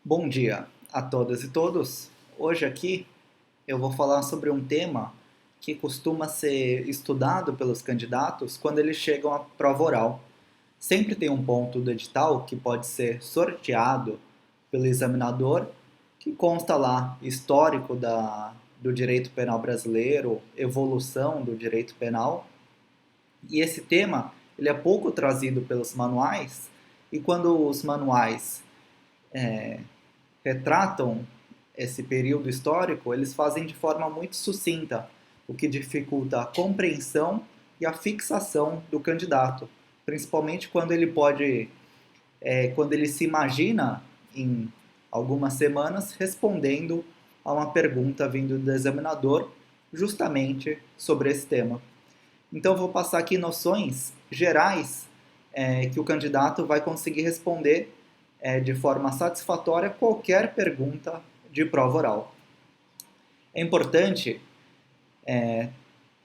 Bom dia a todas e todos. Hoje aqui eu vou falar sobre um tema que costuma ser estudado pelos candidatos quando eles chegam à prova oral. Sempre tem um ponto do edital que pode ser sorteado pelo examinador, que consta lá histórico do direito penal brasileiro, evolução do direito penal. E esse tema ele é pouco trazido pelos manuais, e quando os manuais retratam esse período histórico, eles fazem de forma muito sucinta, o que dificulta a compreensão e a fixação do candidato, principalmente quando ele se imagina em algumas semanas respondendo a uma pergunta vindo do examinador justamente sobre esse tema. Então, eu vou passar aqui noções gerais que o candidato vai conseguir responder de forma satisfatória qualquer pergunta de prova oral. É importante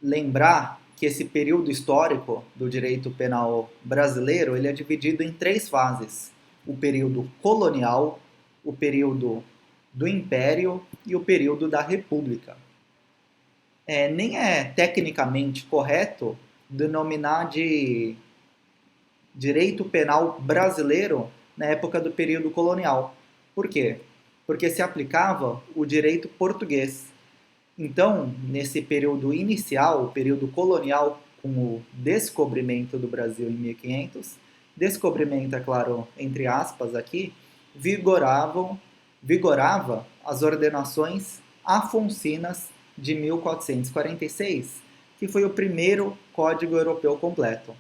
lembrar que esse período histórico do direito penal brasileiro ele é dividido em três fases: o período colonial, o período do Império e o período da República. Nem é tecnicamente correto denominar de direito penal brasileiro na época do período colonial. Por quê? Porque se aplicava o direito português. Então, nesse período inicial, o período colonial, com o descobrimento do Brasil em 1500, descobrimento, é claro, entre aspas aqui, vigorava as ordenações afonsinas de 1446, que foi o primeiro Código Europeu completo.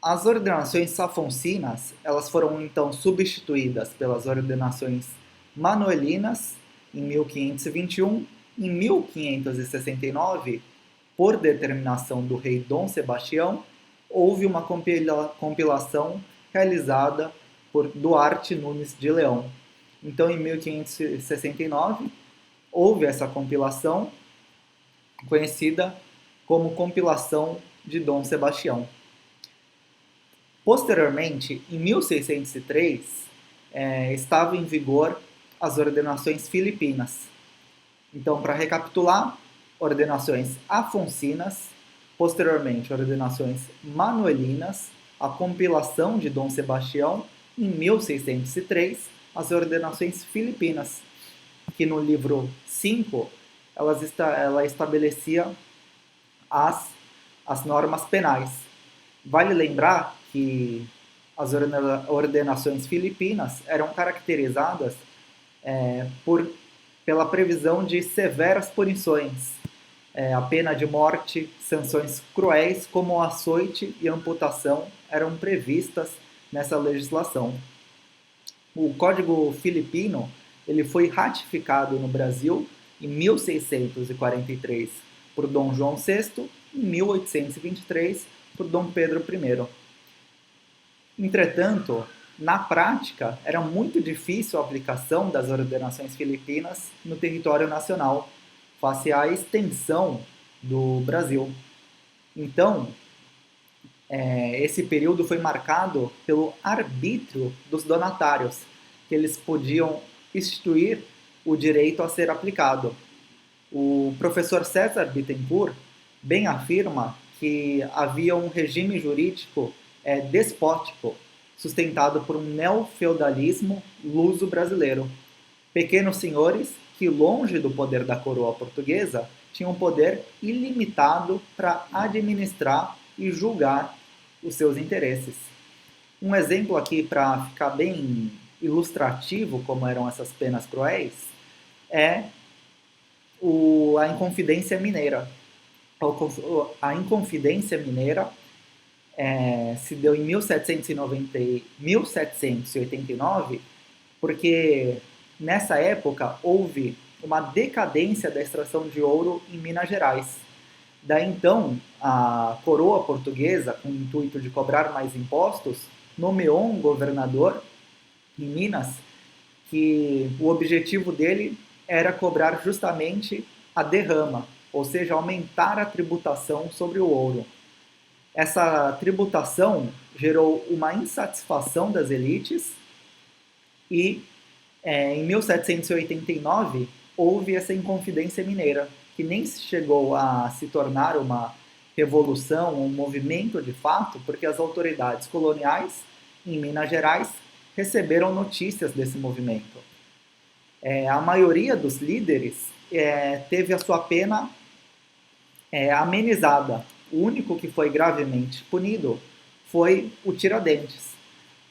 As ordenações afonsinas elas foram então substituídas pelas ordenações manuelinas em 1521. Em 1569, por determinação do rei Dom Sebastião, houve uma compilação realizada por Duarte Nunes de Leão. Então, em 1569, houve essa compilação conhecida como Compilação de Dom Sebastião. Posteriormente, em 1603, estava em vigor as ordenações filipinas. Então, para recapitular, ordenações afonsinas, posteriormente ordenações manuelinas, a compilação de Dom Sebastião, em 1603, as ordenações filipinas, que no livro 5 ela estabelecia as normas penais. Vale lembrar que as ordenações filipinas eram caracterizadas pela previsão de severas punições, a pena de morte, sanções cruéis como o açoite e amputação eram previstas nessa legislação. O Código Filipino ele foi ratificado no Brasil em 1643 por Dom João VI e em 1823 por Dom Pedro I. Entretanto, na prática, era muito difícil a aplicação das ordenações filipinas no território nacional, face à extensão do Brasil. Então, esse período foi marcado pelo arbítrio dos donatários, que eles podiam instituir o direito a ser aplicado. O professor César Bittencourt bem afirma que havia um regime jurídico despótico, sustentado por um neofeudalismo luso-brasileiro. Pequenos senhores que, longe do poder da coroa portuguesa, tinham poder ilimitado para administrar e julgar os seus interesses. Um exemplo aqui para ficar bem ilustrativo como eram essas penas cruéis é a Inconfidência Mineira. A Inconfidência Mineira se deu em 1789, porque nessa época houve uma decadência da extração de ouro em Minas Gerais. Daí então, a coroa portuguesa, com o intuito de cobrar mais impostos, nomeou um governador em Minas que o objetivo dele era cobrar justamente a derrama, ou seja, aumentar a tributação sobre o ouro. Essa tributação gerou uma insatisfação das elites E em 1789 houve essa Inconfidência Mineira, que nem chegou a se tornar uma revolução, um movimento de fato, porque as autoridades coloniais em Minas Gerais receberam notícias desse movimento. A maioria dos líderes teve a sua pena amenizada. O único que foi gravemente punido foi o Tiradentes.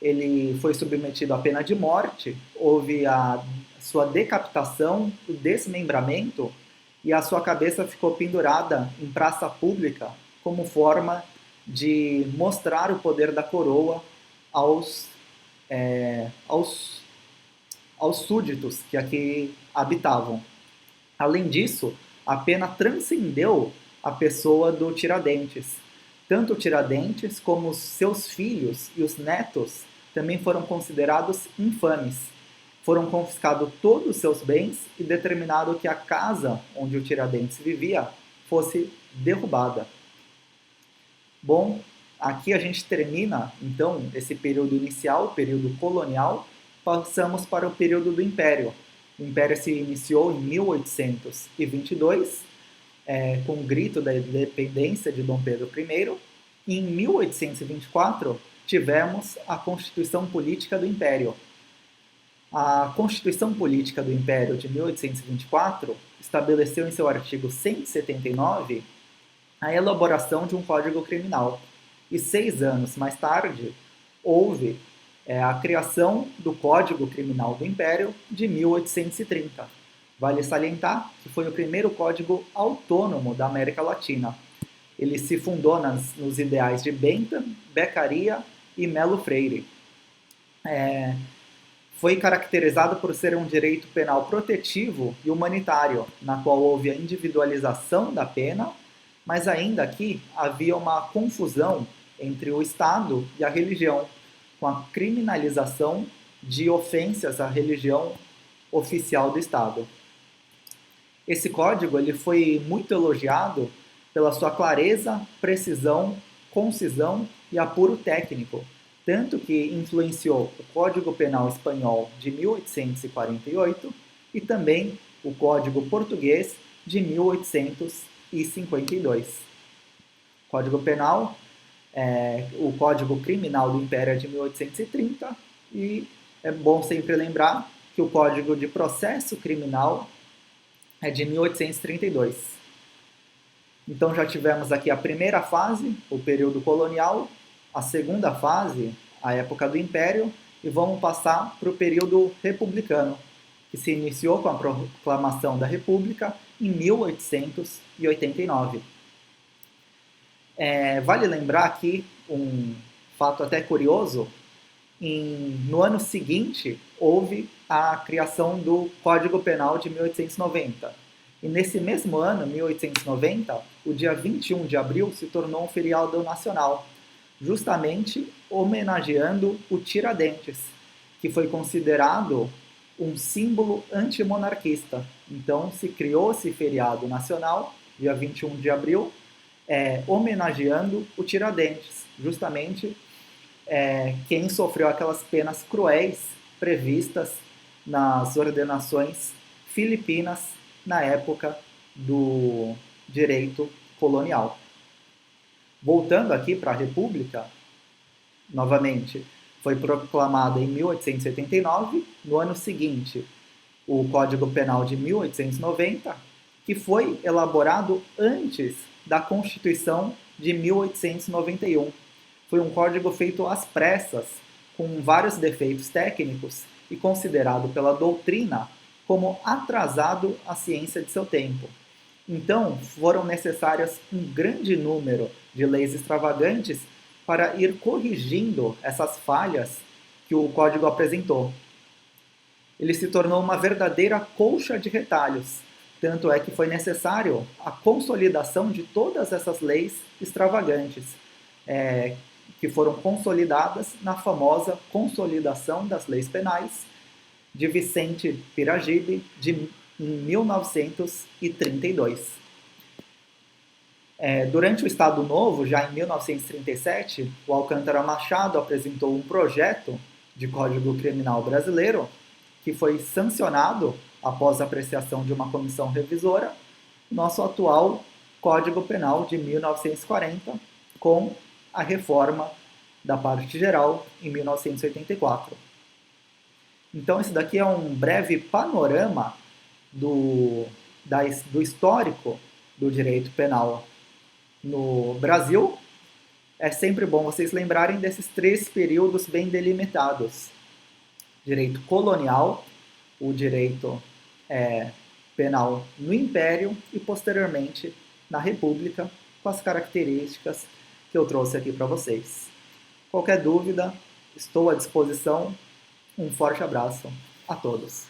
Ele foi submetido à pena de morte, houve a sua decapitação, o desmembramento, e a sua cabeça ficou pendurada em praça pública como forma de mostrar o poder da coroa aos, aos súditos que aqui habitavam. Além disso, a pena transcendeu a pessoa do Tiradentes. Tanto o Tiradentes como os seus filhos e os netos também foram considerados infames. Foram confiscados todos os seus bens e determinado que a casa onde o Tiradentes vivia fosse derrubada. Bom, aqui a gente termina, então, esse período inicial, o período colonial, passamos para o período do Império. O Império se iniciou em 1822, com o grito da independência de Dom Pedro I, e em 1824 tivemos a Constituição Política do Império. A Constituição Política do Império de 1824 estabeleceu em seu artigo 179 a elaboração de um Código Criminal. E 6 anos mais tarde, houve a criação do Código Criminal do Império de 1830. Vale salientar que foi o primeiro código autônomo da América Latina. Ele se fundou nos ideais de Bentham, Beccaria e Melo Freire. Foi caracterizado por ser um direito penal protetivo e humanitário, na qual houve a individualização da pena, mas ainda aqui havia uma confusão entre o Estado e a religião, com a criminalização de ofensas à religião oficial do Estado. Esse código ele foi muito elogiado pela sua clareza, precisão, concisão e apuro técnico, tanto que influenciou o Código Penal Espanhol de 1848 e também o Código Português de 1852. Código Penal, o Código Criminal do Império é de 1830 e é bom sempre lembrar que o Código de Processo Criminal é de 1832. Então já tivemos aqui a primeira fase, o período colonial, a segunda fase, a época do Império, e vamos passar para o período republicano, que se iniciou com a proclamação da República em 1889. Vale lembrar aqui um fato até curioso, no ano seguinte houve a criação do Código Penal de 1890. E nesse mesmo ano, 1890, o dia 21 de abril se tornou um feriado nacional, justamente homenageando o Tiradentes, que foi considerado um símbolo antimonarquista. Então se criou esse feriado nacional, dia 21 de abril, homenageando o Tiradentes, justamente quem sofreu aquelas penas cruéis previstas nas ordenações filipinas na época do direito colonial. Voltando aqui para a República, novamente, foi proclamada em 1879, no ano seguinte, o Código Penal de 1890, que foi elaborado antes da Constituição de 1891. Foi um código feito às pressas, com vários defeitos técnicos e considerado pela doutrina como atrasado à ciência de seu tempo. Então, foram necessárias um grande número de leis extravagantes para ir corrigindo essas falhas que o código apresentou. Ele se tornou uma verdadeira colcha de retalhos, tanto é que foi necessário a consolidação de todas essas leis extravagantes, que foram consolidadas na famosa Consolidação das Leis Penais, de Vicente Piragibe, em 1932. Durante o Estado Novo, já em 1937, o Alcântara Machado apresentou um projeto de Código Criminal brasileiro, que foi sancionado após a apreciação de uma comissão revisora, nosso atual Código Penal de 1940, com a reforma da parte geral em 1984. Então, esse daqui é um breve panorama do histórico do direito penal no Brasil. É sempre bom vocês lembrarem desses 3 períodos bem delimitados: direito colonial, o direito penal no Império e, posteriormente, na República, com as características que eu trouxe aqui para vocês. Qualquer dúvida, estou à disposição. Um forte abraço a todos.